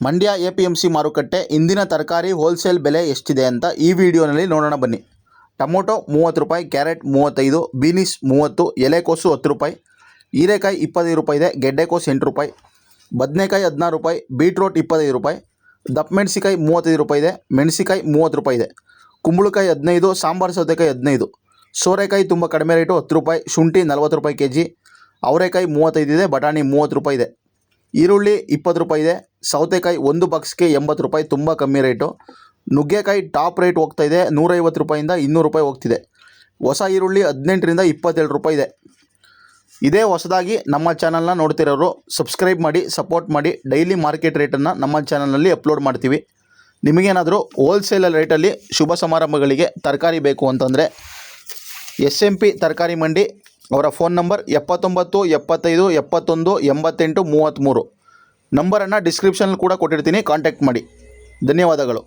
Mandya APMC ಮಾರುಕಟ್ಟೆ ಇಂದಿನ ತರಕಾರಿ ಹೋಲ್ಸೇಲ್ ಬೆಲೆ ಎಷ್ಟಿದೆ ಅಂತ ಈ ವಿಡಿಯೋನಲ್ಲಿ ನೋಡೋಣ ಬನ್ನಿ. ಟೊಮೊಟೊ 30 ರೂಪಾಯಿ, ಕ್ಯಾರೆಟ್ 35, ಬೀನಿಸ್ 30, ಎಲೆಕೋಸು 10 ರೂಪಾಯಿ, ಹೀರೆಕಾಯಿ 25 ರೂಪಾಯಿ ಇದೆ, ಗೆಡ್ಡೆಕೋಸು 8 ರೂಪಾಯಿ, ಬದನೆಕಾಯಿ 16 ರೂಪಾಯಿ, ಬೀಟ್ರೋಟ್ 25 ರೂಪಾಯಿ, ದಪ್ಪ ಮೆಣಸಿಕಾಯಿ 35 ರೂಪಾಯಿ ಇದೆ, ಮೆಣಸಿಕಾಯಿ 30 ರೂಪಾಯಿ ಇದೆ, ಕುಂಬಳಕಾಯಿ 15, ಸಾಂಬಾರು ಸೌತೆಕಾಯಿ 15, ಸೋರೆಕಾಯಿ ತುಂಬ ಕಡಿಮೆ ರೇಟು 10 ರೂಪಾಯಿ, ಶುಂಠಿ 40 ರೂಪಾಯಿ ಕೆ ಜಿ, ಅವರೆಕಾಯಿ 35 ಇದೆ, ಬಟಾಣಿ 30 ರೂಪಾಯಿ ಇದೆ, ಈರುಳ್ಳಿ 20 ರೂಪಾಯಿ ಇದೆ, ಸೌತೆಕಾಯಿ ಒಂದು ಬಾಕ್ಸ್ಗೆ 80 ರೂಪಾಯಿ, ತುಂಬ ಕಮ್ಮಿ ರೇಟು. ನುಗ್ಗೆಕಾಯಿ ಟಾಪ್ ರೇಟ್ ಹೋಗ್ತಾ ಇದೆ, 150 ರೂಪಾಯಿಂದ 200 ರೂಪಾಯಿ ಹೋಗ್ತಿದೆ. ಹೊಸ ಈರುಳ್ಳಿ 18ರಿಂದ 27 ರೂಪಾಯಿ ಇದೆ. ಇದೇ ಹೊಸದಾಗಿ ನಮ್ಮ ಚಾನಲ್ನ ನೋಡ್ತಿರೋರು ಸಬ್ಸ್ಕ್ರೈಬ್ ಮಾಡಿ, ಸಪೋರ್ಟ್ ಮಾಡಿ. ಡೈಲಿ ಮಾರ್ಕೆಟ್ ರೇಟನ್ನು ನಮ್ಮ ಚಾನಲ್ನಲ್ಲಿ ಅಪ್ಲೋಡ್ ಮಾಡ್ತೀವಿ. ನಿಮಗೇನಾದರೂ ಹೋಲ್ಸೇಲ್ ರೇಟಲ್ಲಿ ಶುಭ ಸಮಾರಂಭಗಳಿಗೆ ತರಕಾರಿ ಬೇಕು ಅಂತಂದರೆ SMP ತರಕಾರಿ ಮಂಡಿ, ಅವರ ಫೋನ್ ನಂಬರ್ 79 75 71 88 33. ನಂಬರನ್ನು ಡಿಸ್ಕ್ರಿಪ್ಷನಲ್ಲಿ ಕೂಡ ಕೊಟ್ಟಿರ್ತೀನಿ, ಕಾಂಟ್ಯಾಕ್ಟ್ ಮಾಡಿ. ಧನ್ಯವಾದಗಳು.